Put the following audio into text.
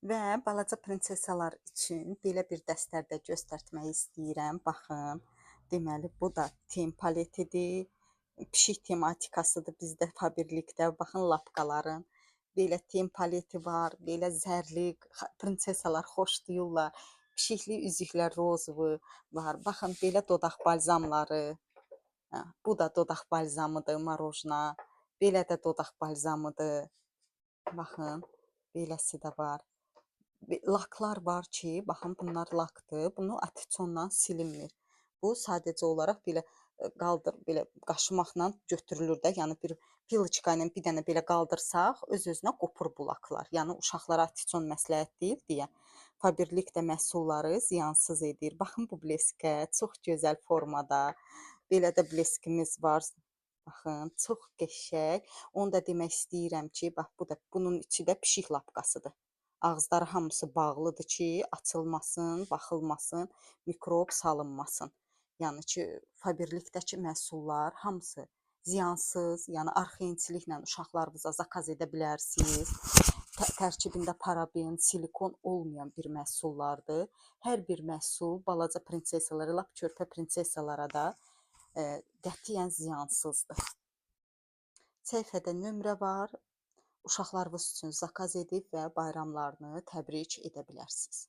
Və balaca prinsesalar üçün belə bir dəstərdə göstərmək istəyirəm. Baxın, deməli bu da tem paletidir. Pişik tematikasıdır bizdə Faberlikdə. Baxın lapkaların belə tem paleti var, belə zərli prinsesalar xoşlayırlar. Pişikli üzüklər rozovu var. Baxın belə dodaq balzamları. Bu da dodaq balzamıdır, marojna. Belə də dodaq balzamıdır. Baxın, beləsi də var. Laklar var ki, baxın bunlar lakdır. Bunu atiçonla silinmir. Bu sadəcə olaraq belə qaldır, belə qaşımaqla götürülür də. Yəni bir piloçka ilə bir dənə belə qaldırsaq, öz-özünə qopur bu laklar. Yəni uşaqlara atiçon məsləhət deyil deyə Faberlik də məhsulları ziyansız edir. Baxın bu bleskə, çox gözəl formada. Belə də bleskimiz var. Baxın, çox qəşəng. Onu da demək istəyirəm ki, bax bu da bunun içi də pişik lapkasıdır. Ağızları hamısı bağlıdır ki, açılmasın, baxılmasın, mikrob salınmasın. Yəni ki, Faberlikdəki məhsullar hamısı ziyansız, yəni arxeyençiliklə uşaqlarınıza zakaz edə bilərsiniz. Tərkibində paraben, silikon olmayan bir məhsullardır. Hər bir məhsul balaca prinsesalara, lap körpə prinsesalara da qətiyyən ziyansızdır. Səhifədə nömrə var. Uşaqlarınız üçün zakaz edib və bayramlarını təbrik edə bilərsiniz.